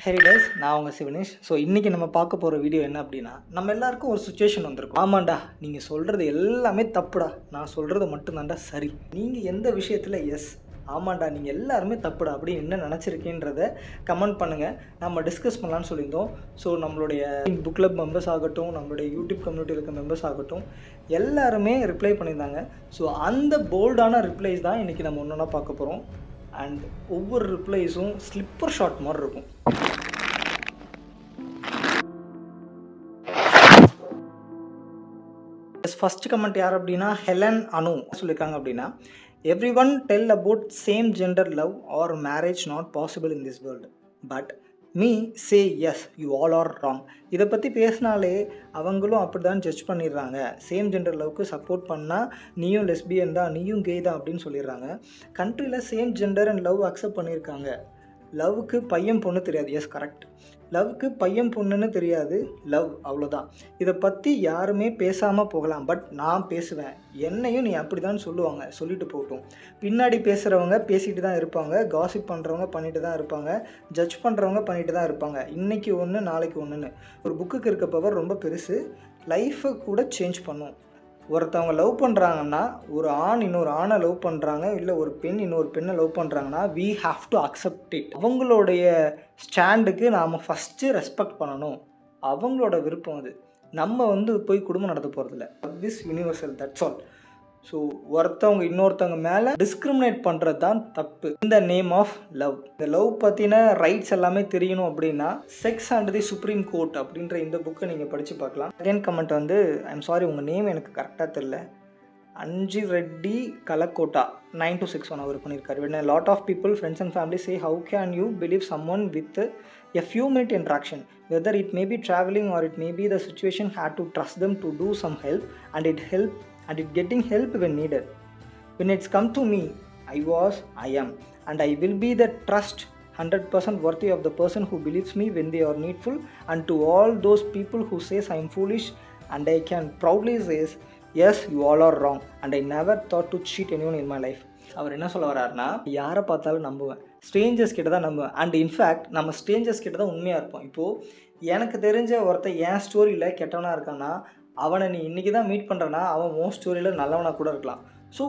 Hey guys, நான் உங்கள் Sivanesh. So இன்றைக்கி நம்ம பார்க்க போகிற வீடியோ என்ன அப்படின்னா, நம்ம எல்லாருக்கும் ஒரு சுச்சுவேஷன் வந்திருக்கும். ஆமாண்டா, நீங்கள் சொல்கிறது எல்லாமே தப்புடா, நான் சொல்கிறது மட்டும்தான்டா சரி. நீங்கள் எந்த விஷயத்தில் எஸ் ஆமாண்டா நீங்கள் எல்லாருமே தப்புடா அப்படின்னு என்ன நினச்சிருக்கேன்றதை கமெண்ட் பண்ணுங்கள். நம்ம டிஸ்கஸ் பண்ணலான்னு சொல்லியிருந்தோம். ஸோ நம்மளுடைய புக் கிளப் மெம்பர்ஸ் ஆகட்டும், நம்மளுடைய யூடியூப் கம்யூனிட்டியில் இருக்க மெம்பர்ஸ் ஆகட்டும், எல்லாருமே ரிப்ளை பண்ணியிருந்தாங்க. ஸோ அந்த போல்டான ரிப்ளைஸ் தான் இன்றைக்கி நம்ம ஒன்று ஒன்றா பார்க்க போகிறோம். அண்ட் ஒவ்வொரு ரிப்ளைஸும் ஸ்லிப்பர் ஷாட் மாதிரி இருக்கும். ஃபர்ஸ்ட் கமெண்ட் யார் அப்படின்னா ஹெலன் அனு சொல்லியிருக்காங்க அப்படின்னா, everyone tell about same gender love or marriage not possible in this world, but me say yes you all are wrong. இதை பற்றி பேசினாலே அவங்களும் அப்படி தான் ஜட்ஜ் பண்ணிடுறாங்க. சேம் ஜெண்டர் லவ்க்கு சப்போர்ட் பண்ணால் நீயும் லெஸ்பியன் தான், நீயும் கே தான் அப்படின்னு சொல்லிடுறாங்க. கண்ட்ரியில் same gender and love accept பண்ணியிருக்காங்க. லவ்வுக்கு பையன் பொண்ணு தெரியாது, எஸ் கரெக்ட். லவ்வுக்கு பையன் பொண்ணுன்னு தெரியாது, லவ் அவ்வளோதான். இதை பற்றி யாருமே பேசாமல் போகலாம், பட் நான் பேசுவேன். என்னையும் நீ அப்படி தான் சொல்லுவாங்க, சொல்லிட்டு போகட்டும். பின்னாடி பேசுகிறவங்க பேசிகிட்டு தான் இருப்பாங்க, காசிப் பண்ணுறவங்க பண்ணிட்டு தான் இருப்பாங்க, ஜட்ஜ் பண்ணுறவங்க பண்ணிட்டு தான் இருப்பாங்க. இன்றைக்கி ஒன்று நாளைக்கு ஒன்றுன்னு. ஒரு புக்குக்கு இருக்க பவர் ரொம்ப பெருசு, லைஃப்பை கூட சேஞ்ச் பண்ணும். ஒருத்தவங்க லவ் பண்ணுறாங்கன்னா, ஒரு ஆண் இன்னொரு ஆணை லவ் பண்ணுறாங்க, இல்லை ஒரு பெண் இன்னொரு பெண்ணை லவ் பண்ணுறாங்கன்னா, we have to accept it. அவங்களுடைய ஸ்டாண்டுக்கு நாம் ஃபஸ்ட்டு ரெஸ்பெக்ட் பண்ணணும். அவங்களோட விருப்பம் அது. நம்ம போய் குடும்பம் நடத்த போகிறதில்ல. Love is universal, that's all. So ஒருத்தவங்க இன்னொருத்தவங்க மேலே டிஸ்கிரிமினேட் பண்ணுறது தான் தப்பு. இந்த நேம் ஆஃப் லவ். இந்த லவ் பற்றின ரைட்ஸ் எல்லாமே தெரியணும் அப்படின்னா sex and the supreme court அப்படின்ற இந்த புக்கை நீங்கள் படித்து பார்க்கலாம். செகண்ட் கமெண்ட் ஐம் சாரி உங்கள் நேம் எனக்கு கரெக்டாக தெரில, அஞ்சி ரெட்டி கலக்கோட்டா 9261 அவர் பண்ணியிருக்காரு. when a lot of people, friends and family say how can you believe someone with a few minute interaction, whether it may be traveling or it may be the situation, had to trust them to do some help and it getting help when needed. When it's come to me, I am and I will be the trust 100% worthy of the person who believes me when they are needful, and to all those people who says I am foolish, and I can proudly say yes you all are wrong and I never thought to cheat anyone in my life. அவர் என்ன சொல்ல வர்றாருன்னா, யாரை பார்த்தாலும் நம்புவேன், strangers கிட்ட தான் நம்புவேன். And in fact நம்ம strangers கிட்ட தான் உண்மையாக இருப்போம். இப்போது எனக்கு தெரிஞ்ச ஒருத்தன் என் ஸ்டோரியில் கெட்டவனாக இருக்கான்னா, அவனை நீ இன்றைக்கி தான் மீட் பண்ணுறனா, அவன் உன் ஸ்டோரியில் நல்லவனாக கூட இருக்கலாம். So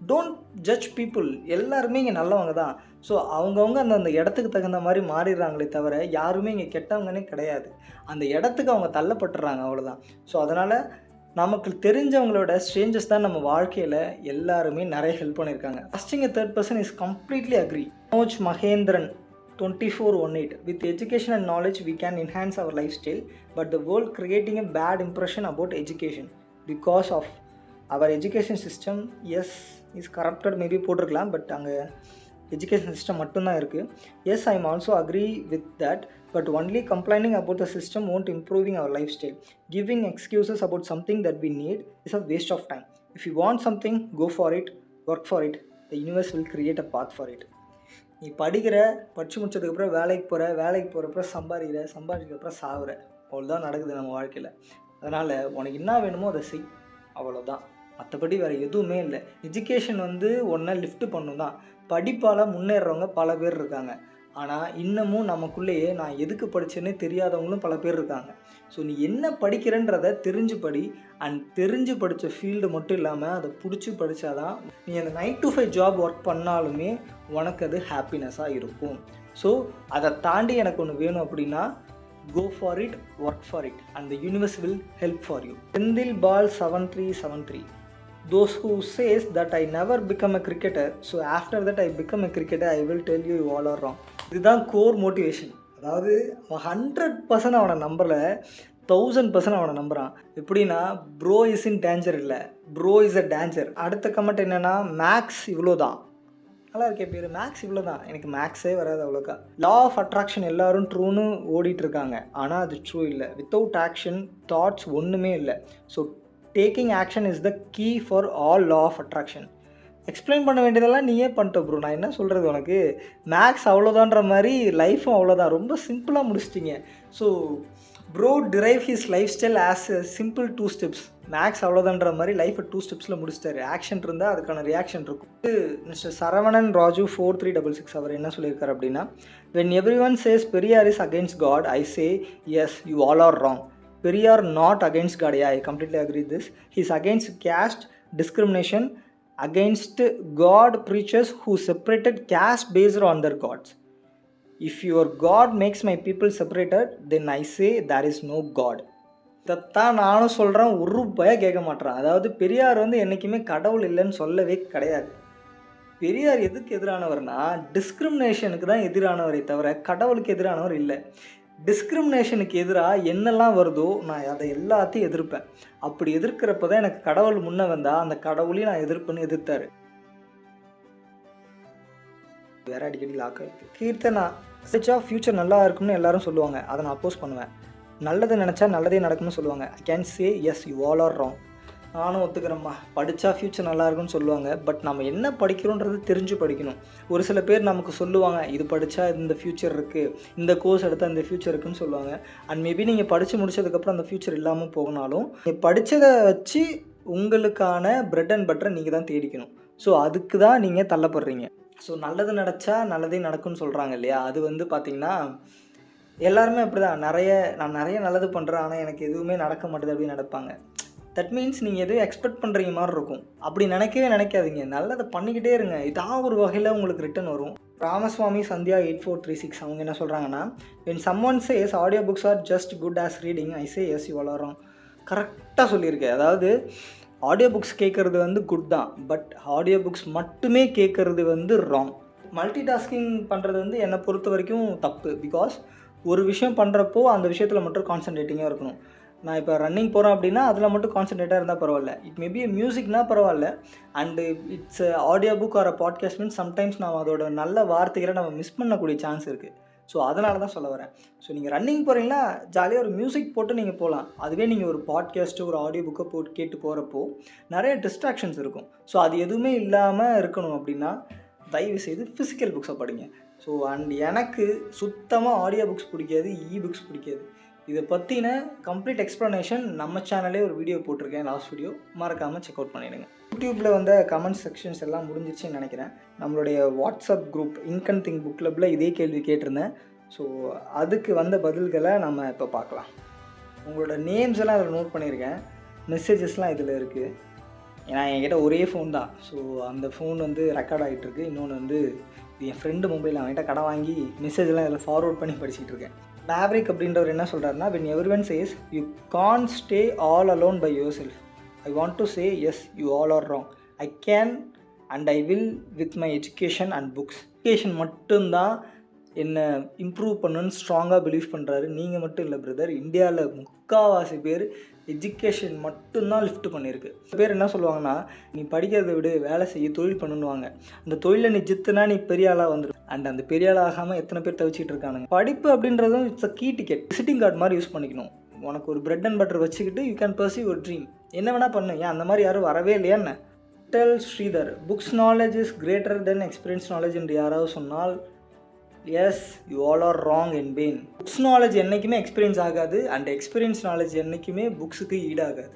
don't judge people. எல்லாருமே இங்கே நல்லவங்க தான். ஸோ அவங்கவுங்க அந்த இடத்துக்கு தகுந்த மாதிரி மாறிடுறாங்களே தவிர யாருமே இங்கே கெட்டவங்கன்னே கிடையாது. அந்த இடத்துக்கு அவங்க தள்ளப்பட்டுறாங்க, அவ்வளோதான். ஸோ அதனால் நமக்கு தெரிஞ்சவங்களோட ஸ்ட்ரேஞ்சர்ஸ் தான் நம்ம வாழ்க்கையில் எல்லாருமே நிறைய ஹெல்ப் பண்ணியிருக்காங்க. ஃபஸ்ட்டிங்க third person is completely agree. Manoj Mahendran 2418, with education and knowledge we can enhance our lifestyle, but the world creating a bad impression about education because of our education system, yes is corrupted maybe போட்டிருக்கலாம், but அங்கே education system மட்டும்தான் இருக்குது. Yes I am also agree with that, but only complaining about the system won't improving our lifestyle. Giving excuses about something that we need is a waste of time. If you want something, go for it, work for it, the universe will create a path for it. நீ படித்து முடிச்சதுக்கப்புறம் வேலைக்கு போகிறப்ப சம்பாதிக்கிறப்பறம் சாகுற, அவ்வளோதான் நடக்குது நம்ம வாழ்க்கையில். அதனால் உனக்கு என்ன வேணுமோ அதை செய், அவ்வளோதான். மற்றபடி வேறு எதுவுமே இல்லை. எஜுகேஷன் ஒன்றை லிஃப்ட் பண்ணும் தான். படிப்பால் முன்னேறவங்க பல பேர் இருக்காங்க. ஆனால் இன்னமும் நமக்குள்ளேயே நான் எதுக்கு படித்தேன்னே தெரியாதவங்களும் பல பேர் இருக்காங்க. ஸோ நீ என்ன படிக்கிறன்றதை தெரிஞ்சு படி. அண்ட் தெரிஞ்சு படித்த ஃபீல்டு மட்டும் இல்லாமல் அதை பிடிச்சி படித்தாதான் நீ அந்த 9 to 5 ஜாப் ஒர்க் பண்ணாலுமே உனக்கு அது ஹாப்பினஸ்ஸாக இருக்கும். ஸோ அதை தாண்டி எனக்கு ஒன்று வேணும் அப்படின்னா go for it, work for it, and the universe will help for you. Sendil Bal 7373, those who says that I never become a cricketer, so after that I become a cricketer, I will tell you all are wrong. இதுதான் core motivation. அதாவது 100% அவனை நம்பலை, 1000% அவனை நம்புகிறான். எப்படின்னா bro is in danger இல்லை, bro is a danger. அடுத்த comment என்னென்னா, maths இவ்வளோ தான். நல்லா இருக்கே பேர், மேக்ஸ் இவ்வளோ தான். எனக்கு மேக்ஸே வராது அவ்வளோக்கா. லா ஆஃப் அட்ராக்ஷன் எல்லோரும் ட்ரூன்னு ஓடிட்டுருக்காங்க, ஆனால் அது ட்ரூ இல்லை. வித்தவுட் ஆக்ஷன் தாட்ஸ் ஒன்றுமே இல்லை. So taking action is the key for all law of attraction. Explain பண்ண வேண்டியதெல்லாம் நீயே பண்ணிட்ட ப்ரோ, நான் என்ன சொல்கிறது உனக்கு. மேக்ஸ் அவ்வளோதான்ற மாதிரி லைஃப்பும் அவ்வளோதான். ரொம்ப சிம்பிளாக முடிச்சிட்டிங்க. So bro drive his life style as a simple 2 steps. Max அவ்வளோதான்ற மாதிரி லைஃப்பை 2 ஸ்டெப்ஸில் முடிச்சிட்டாரு. ஆக்ஷன் இருந்தால் அதுக்கான ரியாக்ஷன் இருக்கும். மிஸ்டர் சரவணன் ராஜு 4366 அவர் என்ன சொல்லியிருக்காரு அப்படின்னா, when everyone says Periyar is against God, I say yes, you all are wrong. Periyar not against God. Yeah, I completely agree with this. He is against caste discrimination, against God preachers who separated caste based on their gods. If your God makes my people separated, then I say there is no God. இதைத்தான் நானும் சொல்கிறேன், ஒரு ரூபாயை கேட்க மாட்டேறான். அதாவது பெரியார் வந்து என்றைக்குமே கடவுள் இல்லைன்னு சொல்லவே கிடையாது. பெரியார் எதுக்கு எதிரானவர்னா டிஸ்கிரிமினேஷனுக்கு தான் எதிரானவரை தவிர கடவுளுக்கு எதிரானவர் இல்லை. டிஸ்கிரிமினேஷனுக்கு எதிராக என்னெல்லாம் வருதோ நான் அதை எல்லாத்தையும் எதிர்ப்பேன். அப்படி எதிர்க்கிறப்ப தான் எனக்கு கடவுள் முன்னே வந்தால் அந்த கடவுளையும் நான் எதிர்ப்புன்னு எதிர்த்தாரு. வேற அடிக்கடி லாக் ஆகிருக்கு. கீர்த்தனா படிச்சா ஃப்யூச்சர் நல்லா இருக்கும்னு எல்லாரும் சொல்லுவாங்க, அதை நான் அப்போஸ் பண்ணுவேன். நல்லது நினச்சா நல்லதே நடக்கும்னு சொல்லுவாங்க. I can say yes, you all are wrong. நானும் ஒத்துக்கிறேம்மா, படித்தா ஃப்யூச்சர் நல்லா இருக்குன்னு சொல்லுவாங்க. பட் நம்ம என்ன படிக்கிறோன்றது தெரிஞ்சு படிக்கணும். ஒரு சில பேர் நமக்கு சொல்லுவாங்க, இது படித்தா இந்த ஃப்யூச்சர் இருக்குது, இந்த கோர்ஸ் எடுத்தால் இந்த ஃப்யூச்சர் இருக்குதுன்னு சொல்லுவாங்க. அண்ட் மேபி நீங்கள் படித்து முடிச்சதுக்கப்புறம் அந்த ஃப்யூச்சர் இல்லாமல் போகனாலும் நீங்கள் படித்ததை வச்சு உங்களுக்கான பிரெட் அண்ட் பட்டரை நீங்கள் தான் தேடிக்கணும். ஸோ அதுக்கு தான் நீங்கள் தள்ளப்படுறீங்க. ஸோ நல்லது நினச்சா நல்லதே நடக்கும்னு சொல்கிறாங்க இல்லையா, அது வந்து பார்த்திங்கன்னா எல்லாருமே அப்படி தான். நான் நிறைய நல்லது பண்ணுறேன், ஆனால் எனக்கு எதுவுமே நடக்க மாட்டேது அப்படின்னு நினைப்பாங்க. தட் மீன்ஸ் நீங்கள் எதுவும் எக்ஸ்பெக்ட் பண்ணுறீங்க மாதிரி இருக்கும். அப்படி நினைக்கவே நினைக்காதீங்க, நல்லதை பண்ணிக்கிட்டே இருங்க, ஏதாவது ஒரு வகையில் உங்களுக்கு ரிட்டன் வரும். ராமசுவாமி சந்தியா 8436 அவங்க என்ன சொல்கிறாங்கன்னா, when someone says audio books are just good as reading, I say yes, you all are wrong. கரெக்டாக சொல்லியிருக்கேன். அதாவது ஆடியோ புக்ஸ் கேட்குறது வந்து குட் தான், பட் ஆடியோ புக்ஸ் மட்டுமே கேட்குறது வந்து ராங். மல்டி டாஸ்கிங் பண்ணுறது வந்து என்னை பொறுத்த வரைக்கும் தப்பு. பிகாஸ் ஒரு விஷயம் பண்ணுறப்போ அந்த விஷயத்தில் மட்டும் கான்சன்ட்ரேட்டிங்காக இருக்கணும். நான் இப்போ ரன்னிங் போகிறேன் அப்படின்னா அதில் மட்டும் கான்சன்ட்ரேட்டாக இருந்தால் பரவாயில்ல. இட் மேபி மியூசிக்னால் பரவாயில்ல. And it's audio book our podcast means sometimes நம்ம அதோட நல்ல வார்த்தைகளை நம்ம மிஸ் பண்ணக்கூடிய சான்ஸ் இருக்குது. ஸோ அதனால தான் சொல்ல வரேன். ஸோ நீங்கள் ரன்னிங் போகிறீங்கன்னா ஜாலியாக ஒரு மியூசிக் போட்டு நீங்கள் போகலாம். அதுவே நீங்கள் ஒரு பாட்காஸ்ட்டு ஒரு ஆடியோ புக்கை போட்டு கேட்டு போகிறப்போ நிறைய டிஸ்ட்ராக்ஷன்ஸ் இருக்கும். ஸோ அது எதுவுமே இல்லாமல் இருக்கணும் அப்படின்னா தயவு செய்து ஃபிசிக்கல் புக்ஸை படிங்க. ஸோ அண்ட் எனக்கு சுத்தமாக ஆடியோ புக்ஸ் பிடிக்காது, புக்ஸ் பிடிக்காது. இதை பற்றின கம்ப்ளீட் எக்ஸ்ப்ளனேஷன் நம்ம சேனலே ஒரு வீடியோ போட்டிருக்கேன், லாஸ்ட் வீடியோ, மறக்காமல் செக் அவுட் பண்ணிவிடுங்க. யூடியூப்பில் வந்த கமெண்ட் செக்ஷன்ஸ் எல்லாம் முடிஞ்சிச்சுன்னு நினைக்கிறேன். நம்மளுடைய WhatsApp group ink and think book கிளப்பில் இதே கேள்வி கேட்டிருந்தேன். ஸோ அதுக்கு வந்த பதில்களை நம்ம இப்போ பார்க்கலாம். உங்களோட நேம்ஸ் எல்லாம் அதில் நோட் பண்ணியிருக்கேன், மெசேஜஸ்லாம் இதில் இருக்குது. ஏன்னா என்கிட்ட ஒரே ஃபோன் தான். ஸோ அந்த ஃபோன் வந்து ரெக்கார்ட் ஆகிட்டுருக்கு. இன்னொன்று வந்து என் ஃப்ரெண்டு மொபைல் அவன்கிட்ட கடை வாங்கி மெசேஜெல்லாம் இதில் ஃபார்வர்ட் பண்ணி படிச்சுட்டு இருக்கேன். மேவரிக் அப்படின்றவர் என்ன சொல்கிறாருன்னா, when everyone says you can't stay all alone by yourself, I want to say yes, you all are wrong. I can and I will with my education and books. Education மட்டும்தான் என்னை improve பண்ணணுன்னு ஸ்ட்ராங்காக believe பண்ணுறாரு. நீங்கள் மட்டும் இல்லை brother, இந்தியாவில் முக்கால்வாசி பேர் எஜுகேஷன் மட்டும்தான் லிஃப்ட் பண்ணியிருக்கு. சில பேர் என்ன சொல்லுவாங்கன்னா, நீ படிக்கிறத விட வேலை செய்ய, தொழில் பண்ணணுவாங்க. அந்த தொழிலை நீ ஜித்துனா நீ பெரிய ஆளாக வந்துடும். அண்ட் அந்த பெரிய ஆள் ஆகாமல் எத்தனை பேர் தவிச்சிட்டு இருக்கானுங்க. படிப்பு அப்படின்றதும் it's a key ticket, visiting card மாதிரி யூஸ் பண்ணிக்கணும். உனக்கு ஒரு பிரெட் அண்ட் பட்டர் வச்சுக்கிட்டு யூ கேன் பர்சீவ் ஒரு ட்ரீம். என்ன வேணால் பண்ணு. ஏன் அந்த மாதிரி யாரும் வரவே இல்லையா என்ன? Tell Sridhar, books knowledge is greater than experience knowledge என்று யாராவது சொன்னால் yes, you all are wrong in pain. Books knowledge என்றைக்குமே எக்ஸ்பீரியன்ஸ் ஆகாது, அண்ட் எக்ஸ்பீரியன்ஸ் நாலேஜ் என்றைக்குமே புக்ஸுக்கு ஈடாகாது.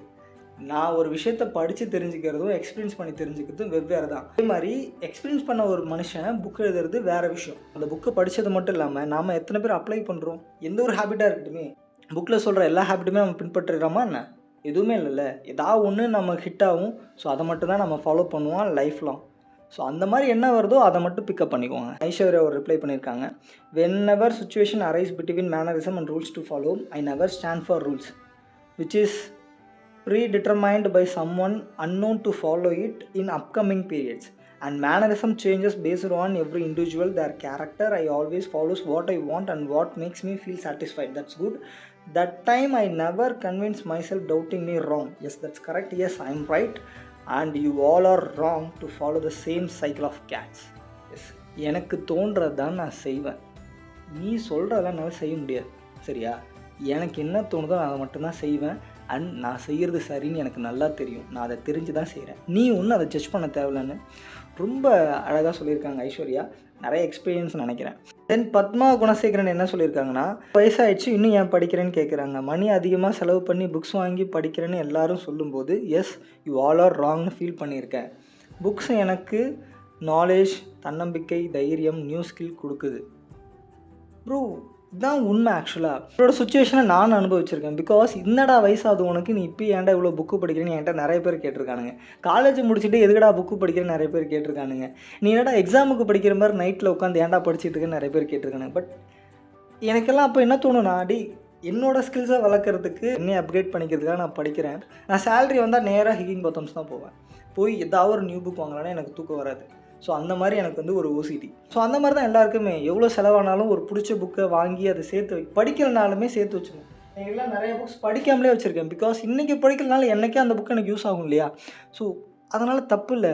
நான் ஒரு விஷயத்தை படித்து தெரிஞ்சுக்கிறதும் எக்ஸ்பீரியன்ஸ் பண்ணி தெரிஞ்சுக்கிறதும் வெவ்வேறு தான். அதே மாதிரி எக்ஸ்பீரியன்ஸ் பண்ண ஒரு மனுஷன் புக் எழுதுறது வேறு விஷயம். அந்த புக்கை படித்தது மட்டும் இல்லாமல் நாம் எத்தனை பேர் அப்ளை பண்ணுறோம்? எந்த ஒரு ஹேபிட்டாக இருக்கட்டுமே, புக்கில் சொல்கிற எல்லா ஹேபிட்டுமே நம்ம பின்பற்றுறோமா என்ன? எதுவுமே இல்லைல்ல. ஏதாவது ஒன்று நம்ம ஹிட் ஆகும். ஸோ அதை மட்டும் தான் நம்ம ஃபாலோ பண்ணுவோம் லைஃப் லாங். ஸோ அந்த மாதிரி என்ன வருதோ அதை மட்டும் பிக்கப் பண்ணிக்குவாங்க. ஐஸ்வர்யா ஒரு ரிப்ளை பண்ணியிருக்காங்க, whenever situation arise between mannerism and rules to follow, I never stand for rules which is predetermined by someone unknown to follow it in upcoming periods, and mannerism changes based on every individual, their character. I always follows what I want and what makes me feel satisfied. That's good. That time I never convince myself doubting me wrong. Yes, that's correct. Yes, I am right and you all are wrong to follow the same cycle of cats. Yes, எனக்கு தோன்றது தான் நான் செய்வேன். நீ சொல்கிறதெல்லாம் என்னால் செய்ய முடியாது, சரியா? எனக்கு என்ன தோணுதோ நான் அதை மட்டும்தான் செய்வேன். அண்ட் நான் செய்கிறது சரின்னு எனக்கு நல்லா தெரியும். நான் அதை தெரிஞ்சு தான் செய்கிறேன். நீ ஒன்றும் அதை ஜட்ஜ் பண்ண தேவையில்லைன்னு ரொம்ப அழகாக சொல்லியிருக்காங்க ஐஸ்வர்யா. நிறைய எக்ஸ்பீரியன்ஸ் நினைக்கிறேன். தென் பத்மா குணசேகரன் என்ன சொல்லியிருக்காங்கன்னா, வயசாயிடுச்சு இன்னும் ஏன் படிக்கிறேன்னு கேட்குறாங்க. மணி அதிகமாக செலவு பண்ணி புக்ஸ் வாங்கி படிக்கிறேன்னு எல்லாரும் சொல்லும்போது, எஸ் யூ ஆல் ஆர் ராங்னு ஃபீல் பண்ணியிருக்கேன். புக்ஸ் எனக்கு நாலேஜ், தன்னம்பிக்கை, தைரியம், நியூ ஸ்கில் கொடுக்குது. ப்ரோ இதுதான் உண்மை. ஆக்சுவலாக என்னோட சுச்சுவேஷனை நான் அனுபவிச்சிருக்கேன். பிகாஸ் என்னடா வயசாகுது உனக்கு, நீ இப்போ ஏன்டா இவ்வளோ புக்கு படிக்கிறேன்னு என்கிட்ட நிறைய பேர் கேட்டிருக்கானுங்க. காலேஜ் முடிச்சுட்டு எதுக்கடா புக்கு படிக்கிறேன்னு நிறைய பேர் கேட்டிருக்கானுங்க. நீ என்னடா எக்ஸாமுக்கு படிக்கிற மாதிரி நைட்டில் உட்காந்து ஏன்டா படிச்சுட்டு இருக்கேன்னு நிறைய பேர் கேட்டிருக்கானுங்க. பட் எனக்கெல்லாம் அப்போ என்ன தோணுனா, என்னோடய ஸ்கில்ஸை வளர்க்குறதுக்கு என்னை அப்கிரேட் பண்ணிக்கிறதுக்காக நான் படிக்கிறேன். நான் சேலரி வந்தால் நேராக ஹிகிங் பத்தம்ஸ் தான் போவேன். போய் ஏதாவது ஒரு நியூ புக் வாங்கினா எனக்கு தூக்கம் வராது. ஸோ அந்த மாதிரி எனக்கு வந்து ஒரு ஓசிடி. ஸோ அந்த மாதிரி தான் எல்லாருக்குமே எவ்வளோ செலவானாலும் ஒரு பிடிச்ச புக்கை வாங்கி அதை சேர்த்து படிக்கிறனாலுமே சேர்த்து வச்சுக்கணும். எல்லாம் நிறைய புக்ஸ் படிக்காமலே வச்சுருக்கேன். பிகாஸ் இன்றைக்கி படிக்கிறதுனால என்றைக்கே அந்த புக்கு எனக்கு யூஸ் ஆகும் இல்லையா. ஸோ அதனால் தப்பு இல்லை.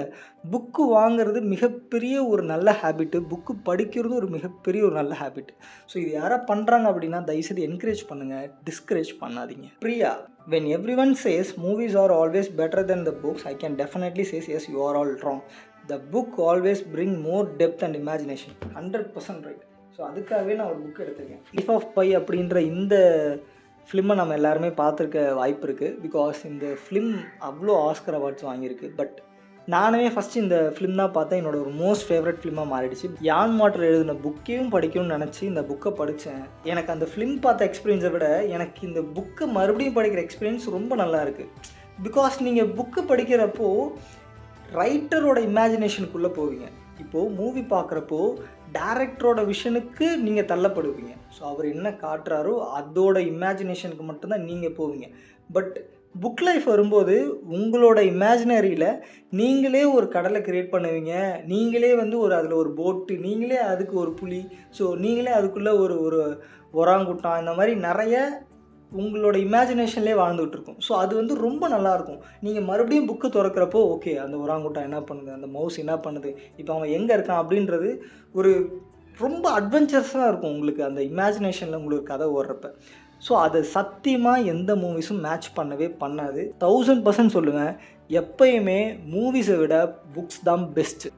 புக்கு வாங்குறது மிகப்பெரிய ஒரு நல்ல ஹேபிட்டு. புக்கு படிக்கிறது ஒரு மிகப்பெரிய ஒரு நல்ல ஹேபிட். ஸோ இது யாராக பண்ணுறாங்க அப்படின்னா தயவுசெய்து என்கரேஜ் பண்ணுங்கள், டிஸ்கரேஜ் பண்ணாதீங்க. Priya, when everyone says movies are always better than the books, I can definitely say yes, you are all wrong. The book always bring more depth and imagination. 100% right. So அதுக்காகவே நான் ஒரு book எடுத்திருக்கேன். Life of by அப்படின்ற இந்த ஃபிலிமை நம்ம எல்லாருமே பார்த்துருக்க வாய்ப்பு இருக்குது. பிகாஸ் இந்த ஃபிலிம் அவ்வளோ ஆஸ்கர் அவார்ட்ஸ் வாங்கியிருக்கு. பட் நானுமே ஃபஸ்ட்டு இந்த ஃபிலிம் தான் பார்த்தேன். என்னோட ஒரு மோஸ்ட் ஃபேவரட் ஃபிலிமாக மாறிடுச்சு. யான் மாட்டர் எழுதின புக்கையும் படிக்கணும்னு நினச்சி இந்த புக்கை படித்தேன். எனக்கு அந்த ஃபிலிம் பார்த்த எக்ஸ்பீரியன்ஸை விட எனக்கு இந்த புக்கை மறுபடியும் படிக்கிற எக்ஸ்பீரியன்ஸ் ரொம்ப நல்லா இருக்குது. பிகாஸ் நீங்கள் புக்கு படிக்கிறப்போ ரைட்டரோட இமேஜினேஷனுக்குள்ளே போவீங்க. இப்போது மூவி பார்க்குறப்போ டேரக்டரோட விஷனுக்கு நீங்கள் தள்ளப்படுவீங்க. ஸோ அவர் என்ன காட்டுறாரோ அதோட இமேஜினேஷனுக்கு மட்டும்தான் நீங்கள் போவீங்க. பட் புக் லைஃப் வரும்போது உங்களோட இமேஜினரியில் நீங்களே ஒரு கடலை க்ரியேட் பண்ணுவீங்க. நீங்களே வந்து அதில் ஒரு போட்டு, நீங்களே அதுக்கு ஒரு புலி, ஸோ நீங்களே அதுக்குள்ளே ஒரு ஒராங்குட்டான், இந்த மாதிரி நிறைய உங்களோட இமேஜினேஷன்லேயே வாழ்ந்துகிட்டு இருக்கும். ஸோ அது வந்து ரொம்ப நல்லாயிருக்கும். நீங்கள் மறுபடியும் புக்கு திறக்கிறப்போ ஓகே அந்த ஒராங்குட்டான் என்ன பண்ணுது, அந்த மவுஸ் என்ன பண்ணுது, இப்போ அவன் எங்கே இருக்கான் அப்படின்றது ஒரு ரொம்ப அட்வென்ச்சர்ஸாக இருக்கும் உங்களுக்கு அந்த இமேஜினேஷனில் உங்களுக்கு கதை ஓடுறப்ப. ஸோ அதை சத்தியமாக எந்த மூவிஸும் மேட்ச் பண்ணவே பண்ணாது. 1000% சொல்லுவேன். எப்பயுமே மூவிஸை விட புக்ஸ் தான் பெஸ்ட்டு.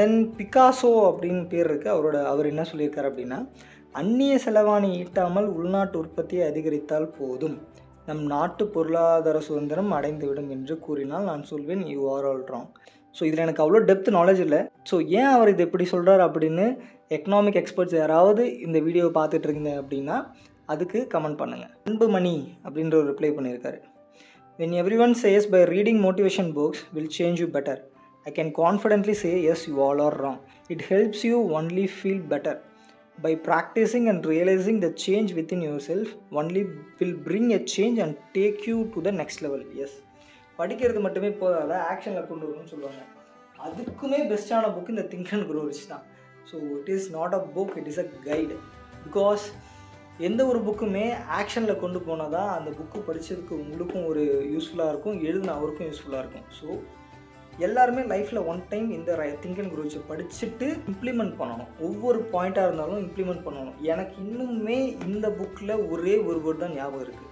தென் பிகாசோ அப்படின்னு பேர் இருக்குது. அவர் என்ன சொல்லியிருக்காரு அப்படின்னா, அந்நிய செலவாணி ஈட்டாமல் உள்நாட்டு உற்பத்தியை அதிகரித்தால் போதும், நம் நாட்டு பொருளாதார சுதந்திரம் அடைந்துவிடும் என்று கூறினால் நான் சொல்வேன் you are all wrong. So இதில் எனக்கு அவ்வளோ டெப்த் நாலேஜ் இல்லை. ஸோ ஏன் அவர் இது எப்படி சொல்கிறார் அப்படின்னு எக்கனாமிக் எக்ஸ்பர்ட்ஸ் யாராவது இந்த வீடியோவை பார்த்துட்டு இருக்கீங்க அப்படின்னா அதுக்கு கமெண்ட் பண்ணுங்கள். அன்புமணி அப்படின்ற ஒரு ரிப்ளை பண்ணியிருக்காரு. when everyone says by reading motivation books will change you better, I can confidently say yes, you all are wrong. It helps you only feel better. By practicing and realizing the change within yourself only will bring a change and take you to the next level. Yes, படிக்கிறது மட்டுமே போதாத ஆக்ஷனில் கொண்டு வரணும்னு சொல்லுவாங்க. அதுக்குமே பெஸ்ட்டான book இந்த திங்க் அண்ட் க்ரோ ரிச் தான். So it is not a book, it is a guide. Because எந்த ஒரு புக்குமே ஆக்ஷனில் கொண்டு போனால் தான் அந்த புக்கு படித்ததுக்கு உங்களுக்கும் ஒரு யூஸ்ஃபுல்லாக இருக்கும், எழுதின அவருக்கும் யூஸ்ஃபுல்லாக இருக்கும். ஸோ எல்லாருமே லைஃப்பில் ஒன் டைம் இந்த திங்க் அண்ட் க்ரோ ரிச்சை படிச்சுட்டு இம்ப்ளிமெண்ட் பண்ணணும். ஒவ்வொரு பாயிண்ட்டாக இருந்தாலும் இம்ப்ளிமெண்ட் பண்ணணும். எனக்கு இன்னுமே இந்த புக்கில் ஒரே ஒரு வேர்டு தான் ஞாபகம் இருக்குது,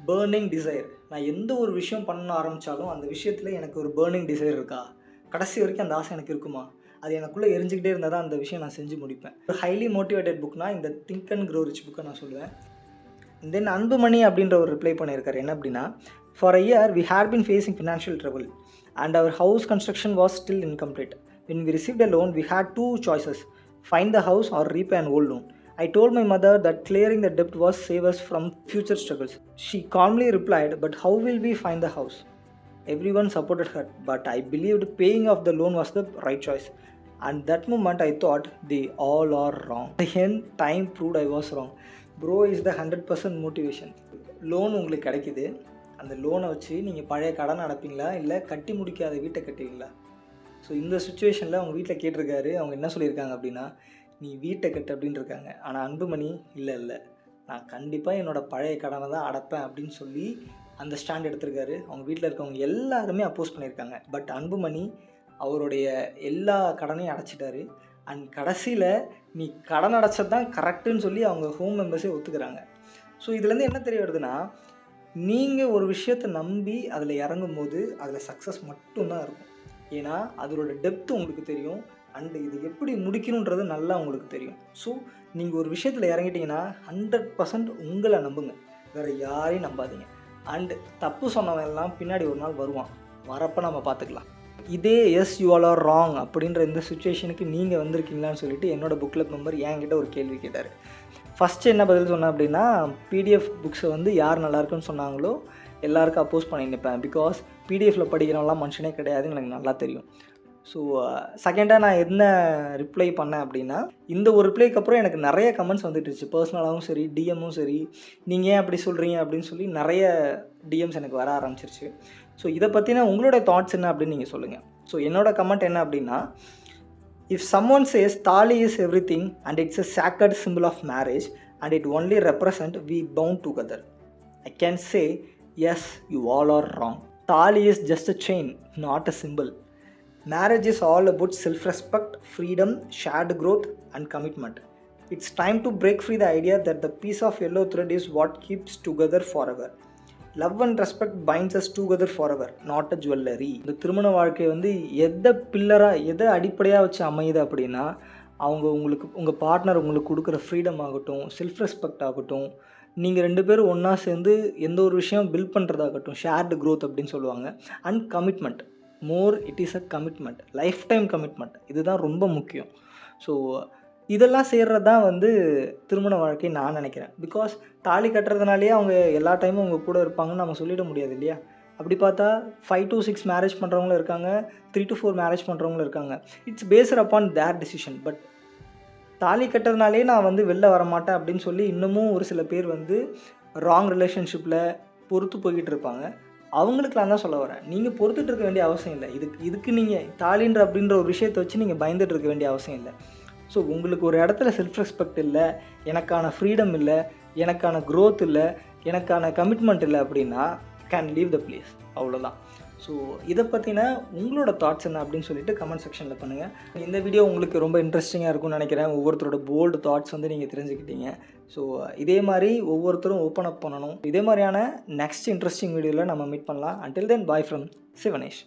பேர்னிங் டிசைர். நான் எந்த ஒரு விஷயம் பண்ண ஆரம்பித்தாலும் அந்த விஷயத்தில் எனக்கு ஒரு பேர்னிங் டிசைர் இருக்கா, கடைசி வரைக்கும் அந்த ஆசை எனக்கு இருக்குமா, அது எனக்குள்ளே எரிஞ்சிக்கிட்டே இருந்தால் தான் அந்த விஷயம் நான் செஞ்சு முடிப்பேன். ஒரு ஹைலி மோட்டிவேட்டட் புக்னா இந்த திங்க் அண்ட் க்ரோ ரிச் புக்கை நான் சொல்லுவேன். தென் அன்புமணி அப்படின்ற ஒரு ரிப்ளை பண்ணியிருக்காரு. என்ன அப்படின்னா, for a year we had been facing financial trouble and our house construction was still incomplete. When we received a loan, we had two choices: find the house or repay an old loan. I told my mother that clearing the debt was save us from future struggles. She calmly replied, but how will we find the house? Everyone supported her, but I believed paying off the loan was the right choice. And that moment I thought they all are wrong. Then time proved I was wrong. Bro is the 100% motivation. Loan உங்களுக்கு கிடைக்குது, அந்த லோனை வச்சு நீங்கள் பழைய கடன் அடைப்பீங்களா இல்லை கட்டி முடிக்காத வீட்டை கட்டுவீங்களா? ஸோ இந்த சுச்சுவேஷனில் அவங்க வீட்டில் கேட்டிருக்காரு. அவங்க என்ன சொல்லியிருக்காங்க அப்படின்னா, நீ வீட்டை கட்டு அப்படின்னு இருக்காங்க. ஆனால் அன்புமணி இல்லை நான் கண்டிப்பாக என்னோடய பழைய கடனை தான் அடைப்பேன் அப்படின்னு சொல்லி அந்த ஸ்டாண்ட் எடுத்திருக்காரு. அவங்க வீட்டில் இருக்கவங்க எல்லாருமே அப்போஸ் பண்ணியிருக்காங்க. பட் அன்புமணி அவருடைய எல்லா கடனையும் அடைச்சிட்டாரு. அண்ட் கடைசியில் நீ கடன் அடைச்சது தான் கரெக்டுன்னு சொல்லி அவங்க ஹோம் மெம்பர்ஸே ஒத்துக்கிறாங்க. ஸோ இதுலேருந்து என்ன தெரிய வருதுன்னா, நீங்கள் ஒரு விஷயத்தை நம்பி அதில் இறங்கும்போது அதில் சக்ஸஸ் மட்டும்தான் இருக்கும். ஏன்னா அதோட டெப்த்து உங்களுக்கு தெரியும், அண்டு இது எப்படி முடிக்கணுன்றது நல்லா உங்களுக்கு தெரியும். ஸோ நீங்கள் ஒரு விஷயத்தில் இறங்கிட்டீங்கன்னா 100% உங்களை நம்புங்க, வேறு யாரையும் நம்பாதீங்க. அண்டு தப்பு சொன்னவன் எல்லாம் பின்னாடி ஒரு நாள் வருவான், வரப்போ நம்ம பார்த்துக்கலாம். இதே yes you all are wrong அப்படின்ற இந்த சுச்சுவேஷனுக்கு நீங்கள் வந்திருக்கீங்களான்னு சொல்லிட்டு என்னோடய புக் கிளப் மெம்பர் என்கிட்ட ஒரு கேள்வி கேட்டார். ஃபஸ்ட்டு என்ன பதில் சொன்னேன் அப்படின்னா, பிடிஎஃப் புக்ஸை வந்து யார் நல்லாயிருக்குன்னு சொன்னாங்களோ எல்லாருக்கும் அப்போஸ் பண்ணி நிற்பேன். பிகாஸ் பிடிஎஃப்பில் படிக்கிறவங்களாம் மனுஷனே கிடையாதுன்னு எனக்கு நல்லா தெரியும். ஸோ செகண்டாக நான் என்ன ரிப்ளை பண்ணேன் அப்படின்னா, இந்த ஒரு ரிப்ளைக்கு அப்புறம் எனக்கு நிறைய கமெண்ட்ஸ் வந்துட்டுருச்சு. பர்சனலாகவும் சரி, டிஎம்மும் சரி, நீங்கள் ஏன் அப்படி சொல்கிறீங்க அப்படின்னு சொல்லி நிறைய டிஎம்ஸ் எனக்கு வர ஆரம்பிச்சிருச்சு. ஸோ இதை பற்றின உங்களோட தாட்ஸ் என்ன அப்படின்னு நீங்கள் சொல்லுங்கள். ஸோ என்னோடய கமெண்ட் என்ன அப்படின்னா, இஃப் சம்மோன் சேஸ் தாலி is every thing and it's a sacred symbol of marriage and it only represent we bound together, I can say yes, you all are wrong. Tali is just a chain, not a symbol. Marriage is all about self-respect, freedom, shared growth and commitment. It's time to break free the idea that the piece of yellow thread is what keeps together forever. Love and respect binds us together forever, not a jewelry. இந்த திருமண வாழ்க்கை வந்து எதை அடிப்படையாக வச்சு அமையுது அப்படின்னா, உங்கள் பார்ட்னர் உங்களுக்கு கொடுக்குற ஃப்ரீடம் ஆகட்டும், செல்ஃப் ரெஸ்பெக்ட் ஆகட்டும், நீங்கள் 2 பேரும் ஒன்றா சேர்ந்து எந்த ஒரு விஷயம் பில்ட் பண்ணுறதாகட்டும், ஷேர்டு க்ரோத் அப்படின்னு சொல்லுவாங்க. And commitment, more it is a commitment, life time commitment. இதுதான் ரொம்ப முக்கியம். ஸோ இதெல்லாம் சேர்றது தான் வந்து திருமண வாழ்க்கை நான் நினைக்கிறேன். பிகாஸ் தாலி கட்டுறதுனாலே அவங்க எல்லா டைமும் அவங்க கூட இருப்பாங்கன்னு நம்ம சொல்லிட முடியாது இல்லையா? அப்படி பார்த்தா 5 to 6 மேரேஜ் பண்ணுறவங்களும் இருக்காங்க, 3 to 4 மேரேஜ் பண்ணுறவங்களும் இருக்காங்க. It's based upon there decision. But தாலி கட்டுறதுனாலே நான் வந்து வெளில வரமாட்டேன் அப்படின்னு சொல்லி இன்னமும் ஒரு சில பேர் வந்து ராங் ரிலேஷன்ஷிப்பில் பொறுத்து போய்கிட்டு இருப்பாங்க. அவங்களுக்குலாம் தான் சொல்ல வரேன், நீங்கள் பொறுத்துட்டு இருக்க வேண்டிய அவசியம் இல்லை. இதுக்கு நீங்கள் தாலின்ற அப்படின்ற ஒரு விஷயத்தை வச்சு நீங்கள் பயந்துட்டு இருக்க வேண்டிய அவசியம் இல்லை. ஸோ உங்களுக்கு ஒரு இடத்துல செல்ஃப் ரெஸ்பெக்ட் இல்லை, எனக்கான ஃப்ரீடம் இல்லை, எனக்கான க்ரோத் இல்லை, எனக்கான கமிட்மெண்ட் இல்லை அப்படின்னா கேன் லீவ் த பிளேஸ், அவ்வளோதான். ஸோ இதை பற்றின உங்களோட தாட்ஸ் என்ன அப்படின்னு சொல்லிட்டு கமெண்ட் செக்ஷனில் பண்ணுங்கள். இந்த வீடியோ உங்களுக்கு ரொம்ப இன்ட்ரெஸ்டிங்காக இருக்கும்னு நினைக்கிறேன். ஒவ்வொருத்தரோட போல்டு தாட்ஸ் வந்து நீங்கள் தெரிஞ்சுக்கிட்டீங்க. ஸோ இதே மாதிரி ஒவ்வொருத்தரும் ஓப்பன் அப் பண்ணணும். இதே மாதிரியான நெக்ஸ்ட் இன்ட்ரெஸ்டிங் வீடியோவில் நம்ம மீட் பண்ணலாம். Until then, bye from Sivanesh.